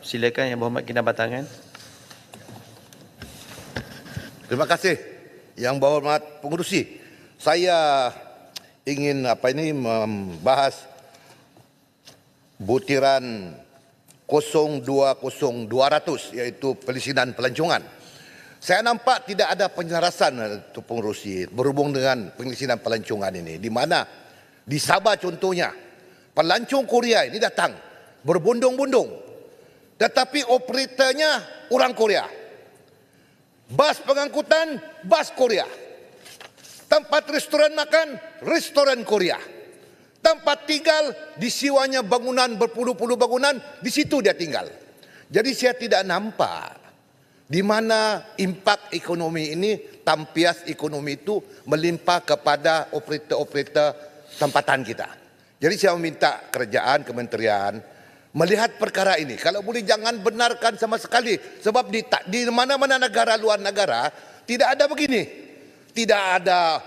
Silakan Yang Berhormat Kinabalu Batangan. Terima kasih Yang Berhormat Pengerusi. Saya ingin membahas butiran 020200 iaitu pelisinan pelancongan. Saya nampak tidak ada penyelarasan Tuan Pengerusi berhubung dengan pelisinan pelancongan ini, di mana di Sabah contohnya pelancong Korea ini datang berbondong-bondong, tetapi operatornya orang Korea. Bas pengangkutan, bas Korea. Tempat restoran makan, restoran Korea. Tempat tinggal, disiwanya bangunan berpuluh-puluh bangunan, di situ dia tinggal. Jadi saya tidak nampak di mana impak ekonomi ini, tampias ekonomi itu melimpah kepada operator-operator tempatan kita. Jadi saya meminta kerajaan, kementerian melihat perkara ini. Kalau boleh jangan benarkan sama sekali. Sebab di mana-mana negara, luar negara, tidak ada begini. Tidak ada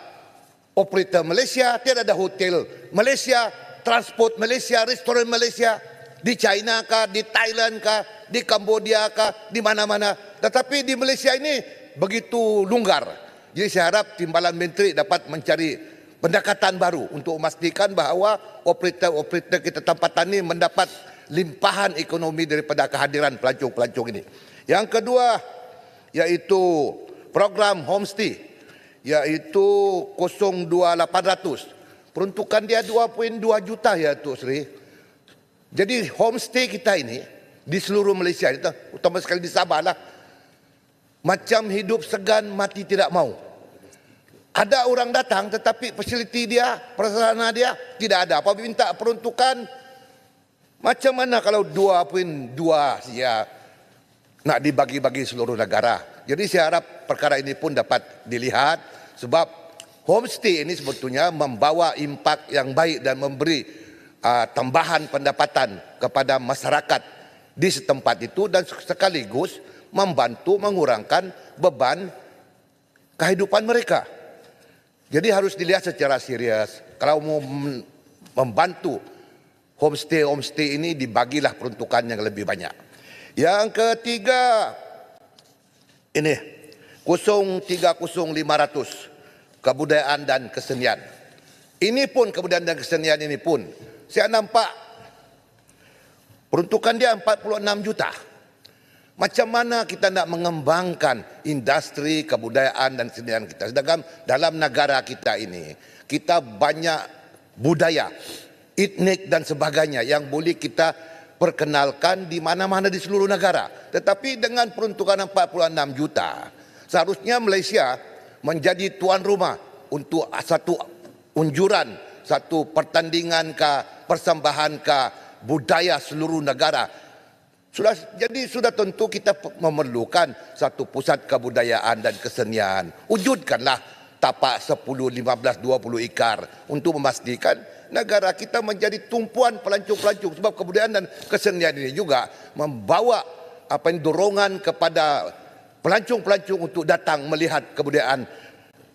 operator Malaysia, tidak ada hotel Malaysia, transport Malaysia, restoran Malaysia. Di China kah, di Thailand kah, di Cambodia kah, di mana-mana. Tetapi di Malaysia ini begitu longgar. Jadi saya harap Timbalan Menteri dapat mencari pendekatan baru untuk memastikan bahawa operator-operator kita tempatan ini mendapat limpahan ekonomi daripada kehadiran pelancong-pelancong ini. Yang kedua yaitu program homestay, yaitu 02800. Peruntukan dia 2.2 juta ya Tok Sri. Jadi homestay kita ini di seluruh Malaysia, utama sekali di Sabah lah, macam hidup segan mati tidak mau. Ada orang datang tetapi fasiliti dia, prasarana dia tidak ada. Apabila minta peruntukan, macam mana kalau 2.2 ya nak dibagi-bagi seluruh negara. Jadi saya harap perkara ini pun dapat dilihat, sebab homestay ini sebetulnya membawa impak yang baik dan memberi tambahan pendapatan kepada masyarakat di setempat itu dan sekaligus membantu mengurangkan beban kehidupan mereka. Jadi harus dilihat secara serius. Kalau mau membantu homestay ini, dibagilah peruntukan yang lebih banyak. Yang ketiga, ini 030500, kebudayaan dan kesenian. Ini pun kebudayaan dan kesenian ini pun saya nampak peruntukan dia 46 juta. Macam mana kita nak mengembangkan industri kebudayaan dan kesenian kita, sedangkan dalam negara kita ini kita banyak budaya etnik dan sebagainya yang boleh kita perkenalkan di mana-mana di seluruh negara. Tetapi dengan peruntukan 46 juta, seharusnya Malaysia menjadi tuan rumah untuk satu unjuran, satu pertandingan persembahan budaya seluruh negara. Jadi sudah tentu kita memerlukan satu pusat kebudayaan dan kesenian. Wujudkanlah tapak 10, 15, 20 ikar untuk memastikan negara kita menjadi tumpuan pelancong-pelancong, sebab kebudayaan dan kesenian ini juga membawa dorongan kepada pelancong-pelancong untuk datang melihat kebudayaan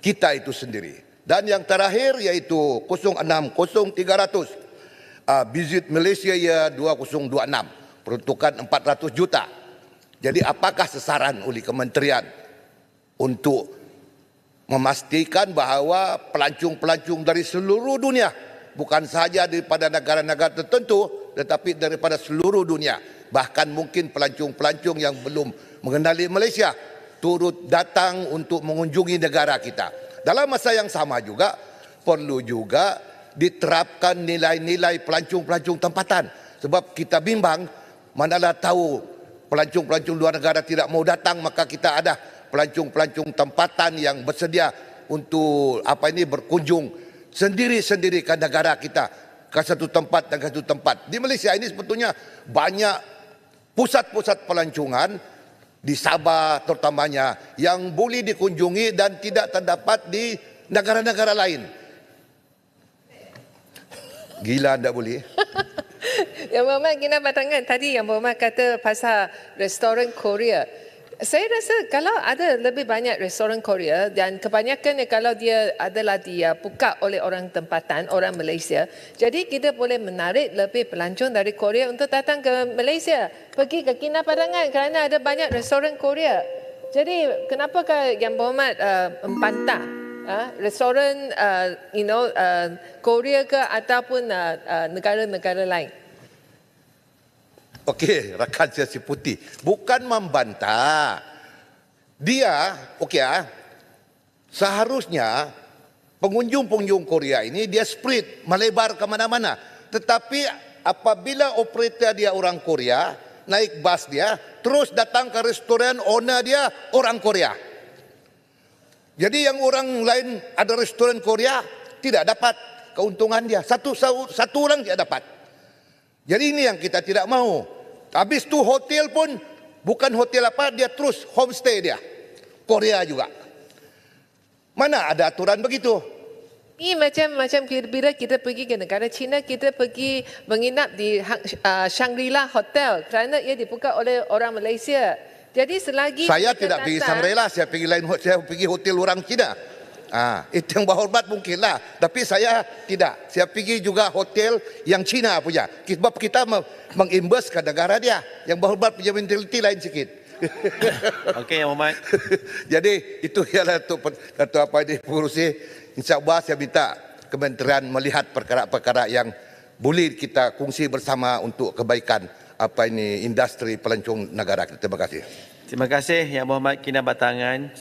kita itu sendiri. Dan yang terakhir yaitu 060300, Visit Malaysia Year 2026, peruntukan 400 juta. Jadi apakah sasaran oleh kementerian untuk memastikan bahawa pelancong-pelancong dari seluruh dunia, bukan sahaja daripada negara-negara tertentu, tetapi daripada seluruh dunia, bahkan mungkin pelancong-pelancong yang belum mengenali Malaysia, turut datang untuk mengunjungi negara kita. Dalam masa yang sama juga, perlu juga diterapkan nilai-nilai pelancong-pelancong tempatan. Sebab kita bimbang, manalah tahu pelancong-pelancong luar negara tidak mau datang, maka kita ada pelancong-pelancong tempatan yang bersedia untuk berkunjung sendiri-sendiri ke negara kita, ke satu tempat dan ke satu tempat. Di Malaysia ini sebetulnya banyak pusat-pusat pelancongan di Sabah terutamanya yang boleh dikunjungi dan tidak terdapat di negara-negara lain. Gila anda boleh? Yang Berhormat Kinabalu Batangan, tadi Yang Berhormat kata pasal restoran Korea. Saya rasa kalau ada lebih banyak restoran Korea dan kebanyakan kalau dia adalah buka oleh orang tempatan, orang Malaysia, jadi kita boleh menarik lebih pelancong dari Korea untuk datang ke Malaysia, pergi ke Kinabatangan kerana ada banyak restoran Korea. Jadi kenapakah Yang Berhormat membantah restoran Korea ke ataupun negara-negara lain? Okey, rakan saya si Putih. Bukan membantah. Dia, seharusnya pengunjung-pengunjung Korea ini dia spread, melebar ke mana-mana. Tetapi apabila operator dia orang Korea, naik bas dia, terus datang ke restoran, owner dia orang Korea. Jadi yang orang lain ada restoran Korea, tidak dapat keuntungan dia. Satu orang tidak dapat. Jadi ini yang kita tidak mau. Habis tu hotel pun bukan hotel apa, dia terus homestay dia. Korea juga. Mana ada aturan begitu? Ini macam bila kita pergi ke negara China, kita pergi menginap di Shangri-La Hotel kerana ia dibuka oleh orang Malaysia. Jadi selagi saya tidak pergi Shangri-La, saya pergi lain, saya pergi hotel orang Cina. Itu yang berhormat mungkinlah, tapi saya tidak. Saya pergi juga hotel yang Cina punya. Sebab kita mengimbas ke negara dia. Yang berhormat punya mentaliti lain sikit. Okey, Yang Berhormat. Jadi itu ialah Datuk apa ini pengurusi. InsyaAllah saya minta Kementerian melihat perkara-perkara yang boleh kita kongsi bersama untuk kebaikan industri pelancong negara kita. Terima kasih. Terima kasih Yang Berhormat Kinabatangan.